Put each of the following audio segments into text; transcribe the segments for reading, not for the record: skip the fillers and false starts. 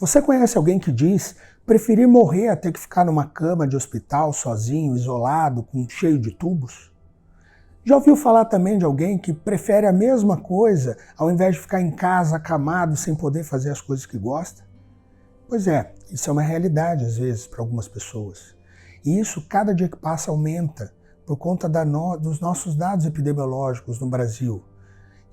Você conhece alguém que diz preferir morrer a ter que ficar numa cama de hospital sozinho, isolado, cheio de tubos? Já ouviu falar também de alguém que prefere a mesma coisa ao invés de ficar em casa acamado sem poder fazer as coisas que gosta? Pois é, isso é uma realidade às vezes para algumas pessoas. E isso, cada dia que passa, aumenta por conta dos nossos dados epidemiológicos no Brasil.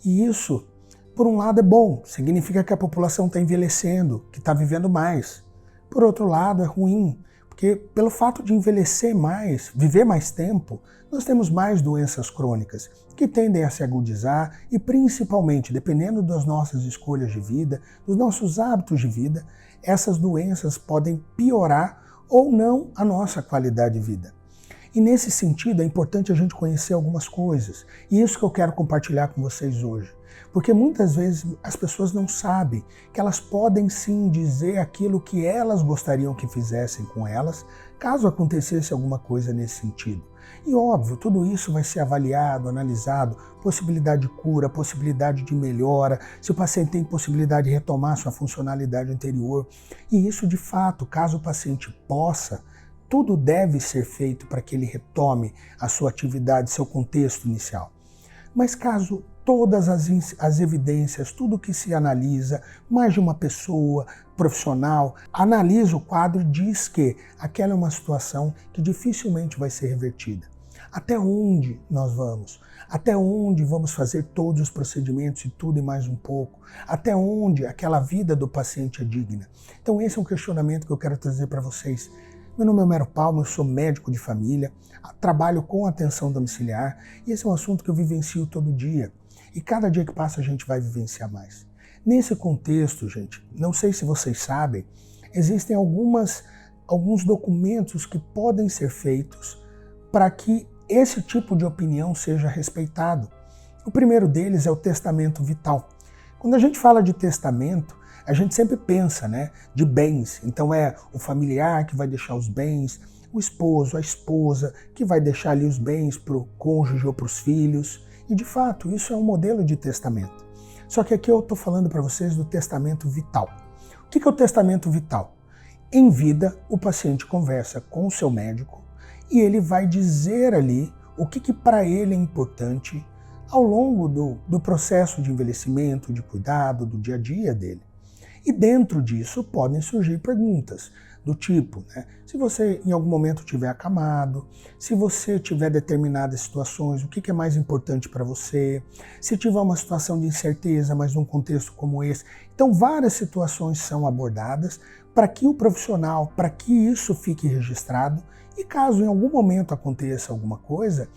E isso, por um lado, é bom, significa que a população está envelhecendo, que está vivendo mais. Por outro lado, é ruim, porque pelo fato de envelhecer mais, viver mais tempo, nós temos mais doenças crônicas que tendem a se agudizar e, principalmente, dependendo das nossas escolhas de vida, dos nossos hábitos de vida, essas doenças podem piorar ou não a nossa qualidade de vida. E nesse sentido é importante a gente conhecer algumas coisas, e isso que eu quero compartilhar com vocês hoje. Porque muitas vezes as pessoas não sabem que elas podem sim dizer aquilo que elas gostariam que fizessem com elas, caso acontecesse alguma coisa nesse sentido. E óbvio, tudo isso vai ser avaliado, analisado, possibilidade de cura, possibilidade de melhora, se o paciente tem possibilidade de retomar sua funcionalidade anterior. E isso de fato, caso o paciente possa, tudo deve ser feito para que ele retome a sua atividade, seu contexto inicial. Mas caso todas as evidências, tudo que se analisa, mais de uma pessoa profissional, analisa o quadro e diz que aquela é uma situação que dificilmente vai ser revertida. Até onde nós vamos? Até onde vamos fazer todos os procedimentos e tudo e mais um pouco? Até onde aquela vida do paciente é digna? Então esse é um questionamento que eu quero trazer para vocês. Meu nome é Homero Palma, eu sou médico de família, trabalho com atenção domiciliar e esse é um assunto que eu vivencio todo dia. E cada dia que passa a gente vai vivenciar mais. Nesse contexto, gente, não sei se vocês sabem, existem alguns documentos que podem ser feitos para que esse tipo de opinião seja respeitado. O primeiro deles é o testamento vital. Quando a gente fala de testamento, a gente sempre pensa, de bens. Então é o familiar que vai deixar os bens, o esposo, a esposa que vai deixar ali os bens para o cônjuge ou para os filhos. E de fato, isso é um modelo de testamento. Só que aqui eu estou falando para vocês do testamento vital. O que é o testamento vital? Em vida, o paciente conversa com o seu médico e ele vai dizer ali o que para ele é importante ao longo do processo de envelhecimento, de cuidado, do dia a dia dele. E dentro disso podem surgir perguntas do tipo, se você em algum momento estiver acamado, se você tiver determinadas situações, o que é mais importante para você, se tiver uma situação de incerteza, mas num contexto como esse. Então várias situações são abordadas para que o profissional, para que isso fique registrado e caso em algum momento aconteça alguma coisa,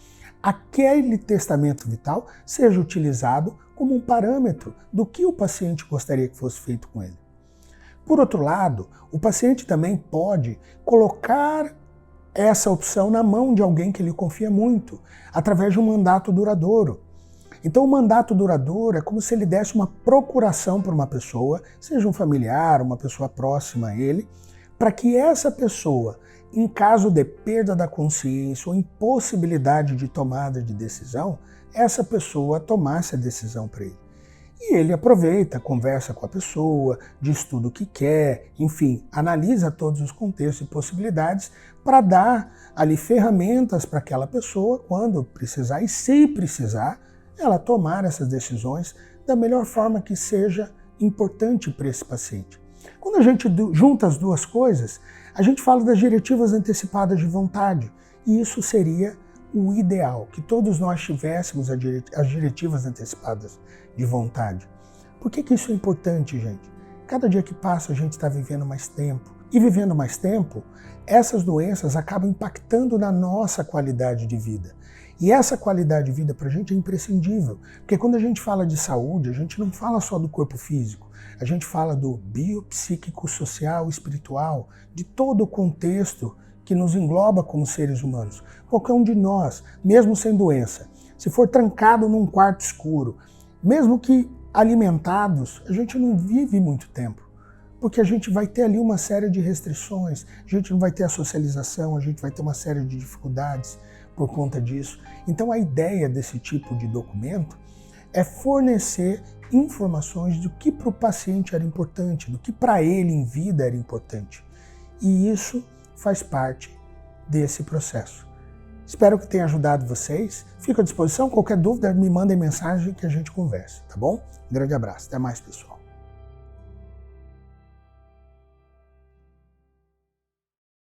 aquele testamento vital seja utilizado como um parâmetro do que o paciente gostaria que fosse feito com ele. Por outro lado, o paciente também pode colocar essa opção na mão de alguém que ele confia muito, através de um mandato duradouro. Então o mandato duradouro é como se ele desse uma procuração para uma pessoa, seja um familiar, uma pessoa próxima a ele, para que essa pessoa, em caso de perda da consciência ou impossibilidade de tomada de decisão, essa pessoa tomasse a decisão para ele. E ele aproveita, conversa com a pessoa, diz tudo o que quer, enfim, analisa todos os contextos e possibilidades para dar ali ferramentas para aquela pessoa, quando precisar e se precisar, ela tomar essas decisões da melhor forma que seja importante para esse paciente. Quando a gente junta as duas coisas, a gente fala das diretivas antecipadas de vontade, e isso seria o ideal, que todos nós tivéssemos as diretivas antecipadas de vontade. Por que isso é importante, gente? Cada dia que passa a gente está vivendo mais tempo. E vivendo mais tempo, essas doenças acabam impactando na nossa qualidade de vida. E essa qualidade de vida para a gente é imprescindível, porque quando a gente fala de saúde, a gente não fala só do corpo físico, a gente fala do biopsíquico, social, espiritual, de todo o contexto que nos engloba como seres humanos. Qualquer um de nós, mesmo sem doença, se for trancado num quarto escuro, mesmo que alimentados, a gente não vive muito tempo, porque a gente vai ter ali uma série de restrições, a gente não vai ter a socialização, a gente vai ter uma série de dificuldades por conta disso. Então a ideia desse tipo de documento é fornecer informações do que para o paciente era importante, do que para ele em vida era importante. E isso faz parte desse processo. Espero que tenha ajudado vocês. Fico à disposição. Qualquer dúvida, me mandem mensagem que a gente converse, tá bom? Um grande abraço. Até mais, pessoal.